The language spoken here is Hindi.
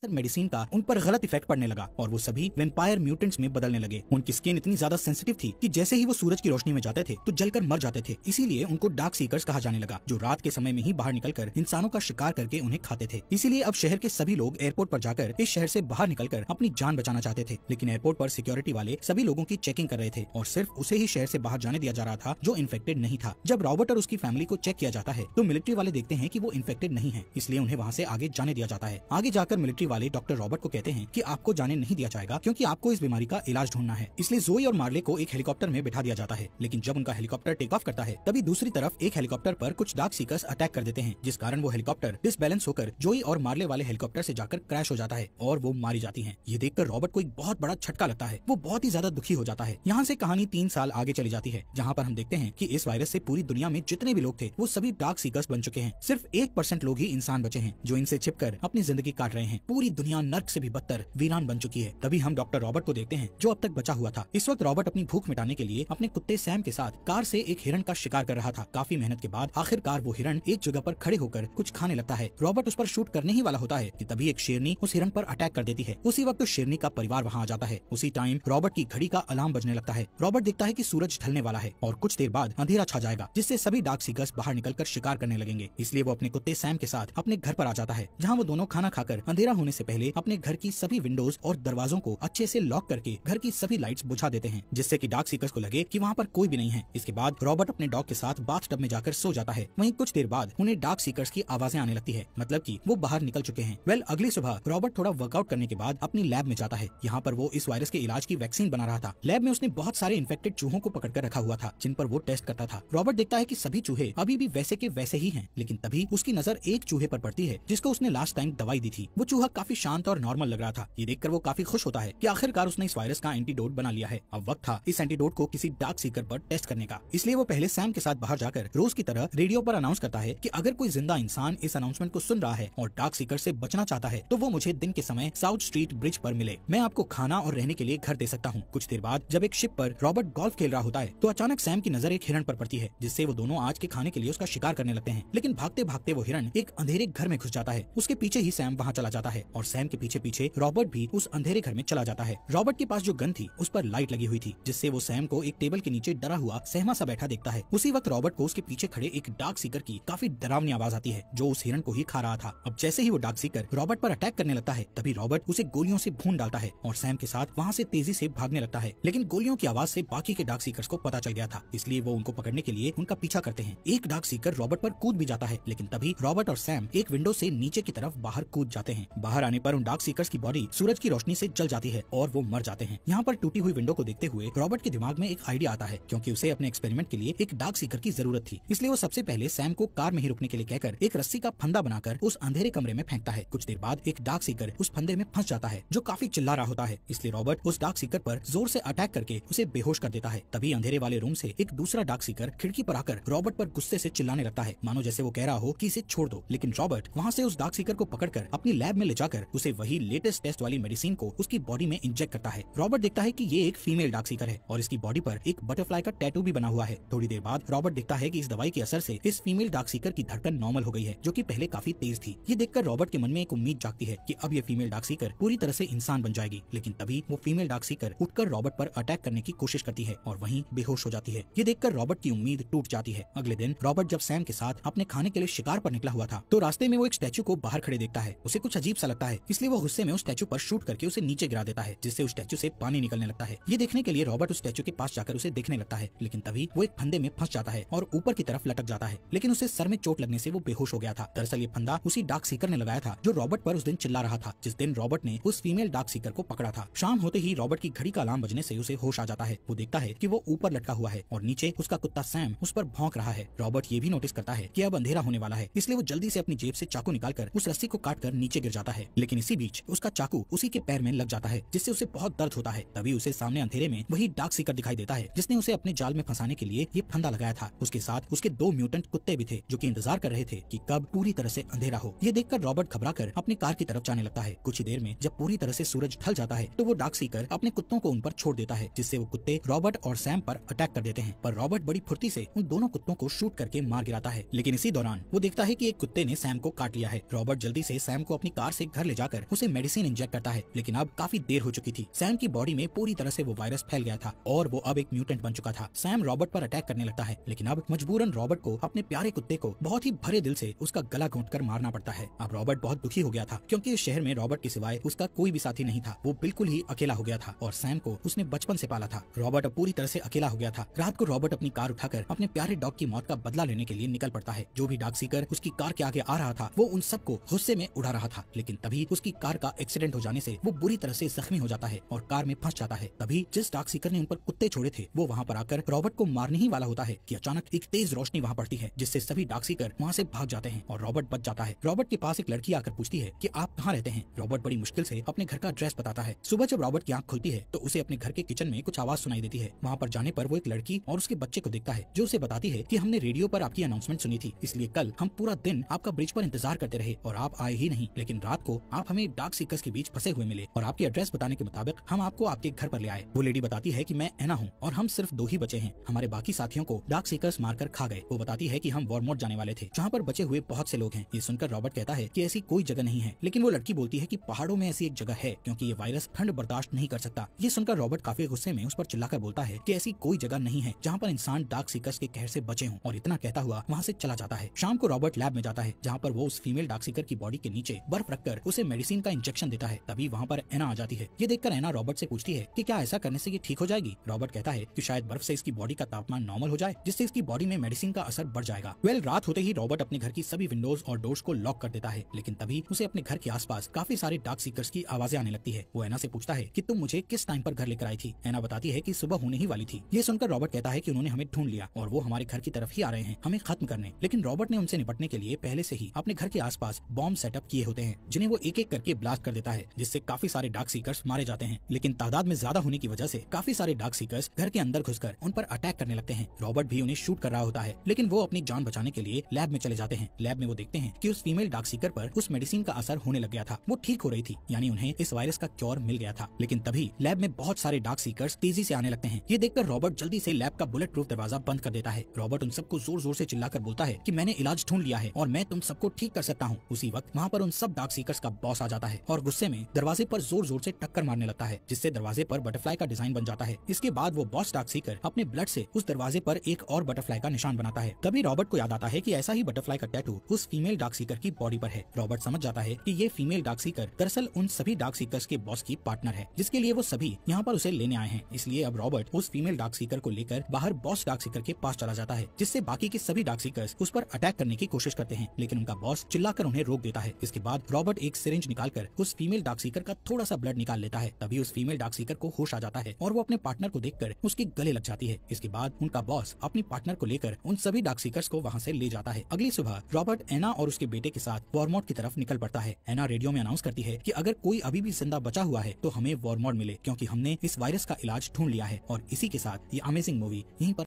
मेडिसिन का उन पर गलत इफेक्ट पड़ने लगा और वो सभी वेम्पायर म्यूटेंट्स में बदलने लगे। उनकी स्किन इतनी ज्यादा सेंसिटिव थी कि जैसे ही वो सूरज की रोशनी में जाते थे तो जलकर मर जाते थे। इसीलिए उनको डार्क सीकर्स कहा जाने लगा, जो रात के समय में ही बाहर निकलकर इंसानों का शिकार करके उन्हें खाते थे। इसीलिए अब शहर के सभी लोग एयरपोर्ट पर जाकर इस शहर से बाहर निकलकर अपनी जान बचाना चाहते थे। लेकिन एयरपोर्ट पर सिक्योरिटी वाले सभी लोगों की चेकिंग कर रहे थे और सिर्फ उसे ही शहर से बाहर जाने दिया जा रहा था जो इन्फेक्टेड नहीं था। जब रॉबर्ट और उसकी फैमिली को चेक किया जाता है तो मिलिट्री वाले देखते हैं कि वो इन्फेक्टेड नहीं है, इसलिए उन्हें वहाँ से आगे जाने दिया जाता है। आगे जाकर मिलिट्री वाले डॉक्टर रॉबर्ट को कहते हैं कि आपको जाने नहीं दिया जाएगा क्योंकि आपको इस बीमारी का इलाज ढूंढना है। इसलिए जोई और मार्ले को एक हेलीकॉप्टर में बिठा दिया जाता है। लेकिन जब उनका हेलीकॉप्टर टेक ऑफ करता है तभी दूसरी तरफ एक हेलीकॉप्टर पर कुछ डार्क सीकर्स अटैक कर देते हैं, जिस कारण वो हेलीकॉप्टर डिसबैलेंस होकर जोई और मार्ले वाले हेलीकॉप्टर से जाकर क्रैश हो जाता है और वो मारी जाती हैं। ये देखकर रॉबर्ट को एक बहुत बड़ा झटका लगता है। वो बहुत ही ज्यादा दुखी हो जाता है। यहाँ से कहानी 3 साल आगे चली जाती है, जहाँ पर हम देखते हैं कि इस वायरस से पूरी दुनिया में जितने भी लोग थे वो सभी डार्क सीकर्स बन चुके हैं। सिर्फ 1% लोग ही इंसान बचे हैं जो इनसे छिपकर अपनी जिंदगी काट रहे हैं। पूरी दुनिया नर्क से भी बदतर वीरान बन चुकी है। तभी हम डॉक्टर रॉबर्ट को देखते हैं जो अब तक बचा हुआ था। इस वक्त रॉबर्ट अपनी भूख मिटाने के लिए अपने कुत्ते सैम के साथ कार से एक हिरण का शिकार कर रहा था। काफी मेहनत के बाद आखिरकार वो हिरण एक जगह पर खड़े होकर कुछ खाने लगता है। रॉबर्ट उस पर शूट करने ही वाला होता है कि तभी एक शेरनी उस हिरण पर अटैक कर देती है। उसी वक्त उस शेरनी का परिवार वहाँ आ जाता है। उसी टाइम रॉबर्ट की घड़ी का अलार्म बजने लगता है। रॉबर्ट देखता है कि सूरज ढलने वाला है और कुछ देर बाद अंधेरा छा जाएगा, जिससे सभी डार्क सीकर्स बाहर निकलकर शिकार करने लगेंगे। इसलिए वो अपने कुत्ते सैम के साथ अपने घर पर आ जाता है, जहाँ वो दोनों खाना खाकर अंधेरा होने से पहले अपने घर की सभी विंडोज और दरवाजों को अच्छे से लॉक करके घर की सभी लाइट्स बुझा देते हैं, जिससे कि डार्क सीकर्स को लगे कि वहाँ पर कोई भी नहीं है। इसके बाद रॉबर्ट अपने डॉग के साथ बाथटब में जाकर सो जाता है। वहीं कुछ देर बाद उन्हें डार्क सीकर्स की आवाजें आने लगती है, मतलब कि वो बाहर निकल चुके हैं। अगली सुबह रॉबर्ट थोड़ा वर्कआउट करने के बाद अपनी लैब में जाता है। यहाँ पर वो इस वायरस के इलाज की वैक्सीन बना रहा था। लैब में उसने बहुत सारे इन्फेक्टेड चूहों को पकड़कर रखा हुआ था, जिन पर वो टेस्ट करता था। रॉबर्ट देखता है कि सभी चूहे अभी भी वैसे के वैसे ही हैं, लेकिन तभी उसकी नजर एक चूहे पर पड़ती है जिसको उसने लास्ट टाइम दवाई दी थी। वो चूहा काफी शांत और नॉर्मल लग रहा था। ये देखकर वो काफी खुश होता है कि आखिरकार उसने इस वायरस का एंटीडोट बना लिया है। अब वक्त था इस एंटीडोट को किसी डार्क सीकर पर टेस्ट करने का। इसलिए वो पहले सैम के साथ बाहर जाकर रोज की तरह रेडियो पर अनाउंस करता है कि अगर कोई जिंदा इंसान इस अनाउंसमेंट को सुन रहा है और डार्क सीकर से बचना चाहता है तो वो मुझे दिन के समय साउथ स्ट्रीट ब्रिज पर मिले। मैं आपको खाना और रहने के लिए घर दे सकता हूँ। कुछ देर बाद जब एक शिप पर रॉबर्ट गोल्फ खेल रहा होता है तो अचानक सैम की नजर एक हिरण पर पड़ती है, जिससे वो दोनों आज के खाने के लिए उसका शिकार करने लगते हैं। लेकिन भागते भागते वो हिरण एक अंधेरे घर में घुस जाता है। उसके पीछे ही सैम वहाँ चला जाता है और सैम के पीछे पीछे रॉबर्ट भी उस अंधेरे घर में चला जाता है। रॉबर्ट के पास जो गन थी उस पर लाइट लगी हुई थी, जिससे वो सैम को एक टेबल के नीचे डरा हुआ सहमा सा बैठा देखता है। उसी वक्त रॉबर्ट को उसके पीछे खड़े एक डार्क सीकर की काफी डरावनी आवाज आती है, जो उस हिरण को ही खा रहा था। अब जैसे ही वो डार्क सीकर रॉबर्ट पर अटैक करने लगता है तभी रॉबर्ट उसे गोलियों से भून डालता है और सैम के साथ वहाँ से तेजी से भागने लगता है। लेकिन गोलियों की आवाज से बाकी के डार्क सीकर्स को पता चल गया था, इसलिए वो उनको पकड़ने के लिए उनका पीछा करते हैं। एक डार्क सीकर रॉबर्ट पर कूद भी जाता है, लेकिन तभी रॉबर्ट और सैम एक विंडो से नीचे की तरफ बाहर कूद जाते हैं। बाहर आने पर उन डार्क सीकर्स की बॉडी सूरज की रोशनी से जल जाती है और वो मर जाते हैं। यहाँ पर टूटी हुई विंडो को देखते हुए रॉबर्ट के दिमाग में एक आइडिया आता है, क्योंकि उसे अपने एक्सपेरिमेंट के लिए एक डार्क सीकर की जरूरत थी। इसलिए वो सबसे पहले सैम को कार में ही रुकने के लिए कहकर एक रस्सी का फंदा बनाकर उस अंधेरे कमरे में फेंकता है। कुछ देर बाद एक डार्क सीकर उस फंदे में फंस जाता है, जो काफी चिल्ला रहा होता है। इसलिए रॉबर्ट उस डार्क सीकर पर जोर से अटैक करके उसे बेहोश कर देता है। तभी अंधेरे वाले रूम से एक दूसरा डार्क सीकर खिड़की पर आकर रॉबर्ट पर गुस्से से चिल्लाने लगता है, मानो जैसे वो कह रहा हो कि इसे छोड़ दो। लेकिन रॉबर्ट वहाँ से उस डार्क सीकर को पकड़कर अपनी लैब में ले जाकर उसे वही लेटेस्ट टेस्ट वाली मेडिसिन को उसकी बॉडी में इंजेक्ट करता है। रॉबर्ट देखता है कि ये एक फीमेल डार्क सीकर है और इसकी बॉडी पर एक बटरफ्लाई का टैटू भी बना हुआ है। थोड़ी देर बाद रॉबर्ट देखता है कि इस दवाई के असर से इस फीमेल डार्क सीकर की धड़कन नॉर्मल हो गई है, जो कि पहले काफी तेज थी। ये देखकर रॉबर्ट के मन में एक उम्मीद जागती है कि अब ये फीमेल डार्क सीकर पूरी तरह से इंसान बन जाएगी। लेकिन तभी वो फीमेल डार्क सीकर उठकर रॉबर्ट पर अटैक करने की कोशिश करती है और वहीं बेहोश हो जाती है। ये देखकर रॉबर्ट की उम्मीद टूट जाती है। अगले दिन रॉबर्ट जब सैम के साथ अपने खाने के लिए शिकार पर निकला हुआ था तो रास्ते में वो एक स्टैचू को बाहर खड़े देखता है। उसे कुछ अजीब सा लगता है, इसलिए वो गुस्से में उस स्टैचू पर शूट करके उसे नीचे गिरा देता है, जिससे उस स्टैचू से पानी निकलने लगता है। ये देखने के लिए रॉबर्ट उस स्टैचू के पास जाकर उसे देखने लगता है, लेकिन तभी वो एक फंदे में फंस जाता है और ऊपर की तरफ लटक जाता है। लेकिन उसे सर में चोट लगने से वो बेहोश हो गया था। दरअसल ये फंदा उसी डार्क सीकर ने लगाया था जो रॉबर्ट पर उस दिन चिल्ला रहा था, जिस दिन रॉबर्ट ने उस फीमेल डार्क सीकर को पकड़ा था। शाम होते ही रॉबर्ट की घड़ी का अलार्म बजने से उसे होश आ जाता है। वो देखता है कि वो ऊपर लटका हुआ है और नीचे उसका कुत्ता सैम उस पर भौंक रहा है। रॉबर्ट ये भी नोटिस करता है कि अब अंधेरा होने वाला है, इसलिए वो जल्दी से अपनी जेब से चाकू निकालकर उस रस्सी को काटकर नीचे गिर जाता है। लेकिन इसी बीच उसका चाकू उसी के पैर में लग जाता है, जिससे उसे बहुत दर्द होता है। तभी उसे सामने अंधेरे में वही डार्क सीकर दिखाई देता है जिसने उसे अपने जाल में फंसाने के लिए ये फंदा लगाया था। उसके साथ उसके 2 म्यूटेंट कुत्ते भी थे जो कि इंतजार कर रहे थे कि कब पूरी तरह से अंधेरा हो। ये देखकर रॉबर्ट घबराकर अपनी कार की तरफ जाने लगता है। कुछ ही देर में जब पूरी तरह से सूरज ढल जाता है तो वो डार्क सीकर अपने कुत्तों को उन पर छोड़ देता है, जिससे वो कुत्ते रॉबर्ट और सैम पर अटैक कर देते हैं। पर रॉबर्ट बड़ी फुर्ती से उन दोनों कुत्तों को शूट करके मार गिराता है। लेकिन इसी दौरान वो देखता है कि एक कुत्ते ने सैम को काट लिया है। रॉबर्ट जल्दी से सैम को अपनी कार से घर ले जाकर उसे मेडिसिन इंजेक्ट करता है, लेकिन अब काफी देर हो चुकी थी। सैम की बॉडी में पूरी तरह से वो वायरस फैल गया था और वो अब एक म्यूटेंट बन चुका था। सैम रॉबर्ट पर अटैक करने लगता है, लेकिन अब मजबूरन रॉबर्ट को अपने प्यारे कुत्ते को बहुत ही भरे दिल से उसका गला घोंटकर मारना पड़ता है। अब रॉबर्ट बहुत दुखी हो गया था क्योंकि इस शहर में रॉबर्ट के सिवाय उसका कोई भी साथी नहीं था। वो बिल्कुल ही अकेला हो गया था और सैम को उसने बचपन से पाला था। रॉबर्ट अब पूरी तरह से अकेला हो गया था। रात को रॉबर्ट अपनी कार उठाकर अपने प्यारे डॉग की मौत का बदला लेने के लिए निकल पड़ता है। जो भी डार्क सीकर उसकी कार के आगे आ रहा था वो उन सबको गुस्से में उड़ा रहा था, लेकिन तभी उसकी कार का एक्सीडेंट हो जाने से वो बुरी तरह से जख्मी हो जाता है और कार में फंस जाता है। तभी जिस डार्क सीकर ने उन पर कुत्ते छोड़े थे वो वहाँ पर आकर रॉबर्ट को मारने ही वाला होता है कि अचानक एक तेज रोशनी वहाँ पड़ती है, जिससे सभी डार्क सीकर वहाँ से भाग जाते हैं और रॉबर्ट बच जाता है। रॉबर्ट के पास एक लड़की आकर पूछती है कि आप कहाँ रहते हैं। रॉबर्ट बड़ी मुश्किल से अपने घर का एड्रेस बताता है। सुबह जब रॉबर्ट की आंख खुलती है तो उसे अपने घर के किचन में कुछ आवाज सुनाई देती है। वहाँ पर जाने पर वो एक लड़की और उसके बच्चे को देखता है जो उसे बताती है कि हमने रेडियो पर आपकी अनाउंसमेंट सुनी थी, इसलिए कल हम पूरा दिन आपका ब्रिज पर इंतजार करते रहे और आप आए ही नहीं, लेकिन रात को आप हमें डार्क सीकर्स के बीच फंसे हुए मिले और आपके एड्रेस बताने के मुताबिक हम आपको आपके घर पर ले आए। वो लेडी बताती है कि मैं एना हूँ और हम सिर्फ 2 ही बचे हैं, हमारे बाकी साथियों को डार्क सीकर्स मारकर खा गए। वो बताती है कि हम वॉरमोट जाने वाले थे जहाँ पर बचे हुए बहुत से लोग हैं। ये सुनकर रॉबर्ट कहता है कि ऐसी कोई जगह नहीं है, लेकिन वो लड़की बोलती है कि पहाड़ों में ऐसी एक जगह है क्योंकि ये वायरस ठंड बर्दाश्त नहीं कर सकता। ये सुनकर रॉबर्ट काफी गुस्से में उस पर चिल्लाकर बोलता है कि ऐसी कोई जगह नहीं है जहाँ पर इंसान डार्क सीकर्स के कहर से बचे हों, और इतना कहता हुआ वहाँ से चला जाता है। शाम को रॉबर्ट लैब में जाता है जहाँ पर वो उस फीमेल डार्क सीकर की बॉडी के नीचे बर्फ रखकर उसे मेडिसिन का इंजेक्शन देता है। तभी वहाँ पर एना आ जाती है। ये देखकर एना रॉबर्ट से पूछती है कि क्या ऐसा करने से ये ठीक हो जाएगी। रॉबर्ट कहता है कि शायद बर्फ से इसकी बॉडी का तापमान नॉर्मल हो जाए, जिससे इसकी बॉडी में मेडिसिन का असर बढ़ जाएगा। रात होते ही रॉबर्ट अपने घर की सभी विंडोज और डोर्स को लॉक कर देता है, लेकिन तभी उसे अपने घर के आसपास काफी सारे डार्क सीकर्स की आवाजें आने लगती है। वो एना से पूछता है कि तुम मुझे किस टाइम पर घर लेकर आई थी। एना बताती है कि सुबह होने ही वाली थी। ये सुनकर रॉबर्ट कहता है कि उन्होंने हमें ढूंढ लिया और वो हमारे घर की तरफ ही आ रहे हैं हमें खत्म करने। लेकिन रॉबर्ट ने उनसे निपटने के लिए पहले से ही अपने घर के आसपास बॉम्ब सेटअप किए होते हैं, जिन्हें वो एक एक करके ब्लास्ट कर देता है, जिससे काफी सारे डार्क सीकर्स मारे जाते हैं। लेकिन तादाद में ज्यादा होने की वजह से काफी सारे डार्क सीकर्स घर के अंदर घुसकर उन पर अटैक करने लगते हैं। रॉबर्ट भी उन्हें शूट कर रहा होता है, लेकिन वो अपनी जान बचाने के लिए लैब में चले जाते हैं। लैब में वो देखते हैं कि उस फीमेल डार्क सीकर पर उस मेडिसिन का असर होने लग गया था, वो ठीक हो रही थी, यानी उन्हें इस वायरस का क्योर मिल गया था। लेकिन तभी लैब में बहुत सारे डार्क सीकर्स तेजी से आने लगते हैं। ये देखकर रॉबर्ट जल्दी से लैब का बुलेट प्रूफ दरवाजा बंद कर देता है। रॉबर्ट उन सबको जोर जोर से चिल्लाकर बोलता है कि मैंने इलाज ढूंढ लिया है और मैं तुम सबको ठीक कर सकता हूँ। उसी वक्त वहाँ पर उन सब डार्क सीकर्स का बॉस आ जाता है और गुस्से में दरवाजे पर जोर जोर से टक्कर मारने लगता है, जिससे दरवाजे पर बटरफ्लाई का डिजाइन बन जाता है। इसके बाद वो बॉस डार्क सीकर अपने ब्लड से उस दरवाजे पर एक और बटरफ्लाई का निशान बनाता है। तभी रॉबर्ट को याद आता है कि ऐसा ही बटरफ्लाई का टैटू उस फीमेल डार्क सीकर की बॉडी पर है। रॉबर्ट समझ जाता है कि ये फीमेल डार्क सीकर दरअसल उन सभी डार्क सीकर्स के बॉस की पार्टनर है, जिसके लिए वो सभी यहाँ पर उसे लेने आए हैं। इसलिए अब रॉबर्ट उस फीमेल डार्क सीकर को लेकर बाहर बॉस डार्क सीकर के पास चला जाता है, जिससे बाकी के सभी डार्क सीकर्स उस पर अटैक करने की कोशिश करते हैं, लेकिन उनका बॉस चिल्लाकर उन्हें रोक देता है। इसके बाद रॉबर्ट एक सिरिंज निकालकर उस फीमेल डार्क सीकर का थोड़ा सा ब्लड निकाल लेता है। तभी उस फीमेल डार्क सीकर को होश आ जाता है और वो अपने पार्टनर को देखकर उसके गले लग जाती है। इसके बाद उनका बॉस अपनी पार्टनर को लेकर उन सभी डार्क सीकर्स को वहाँ से ले जाता है। अगली सुबह रॉबर्ट एना और उसके बेटे के साथ वॉरमोट की तरफ निकल पड़ता है। एना रेडियो में अनाउंस करती है कि अगर कोई अभी भी जिंदा बचा हुआ है तो हमें वॉरमोट मिले, क्योंकि हमने इस वायरस का इलाज ढूंढ लिया है। और इसी के साथ ये अमेजिंग मूवी यहीं पर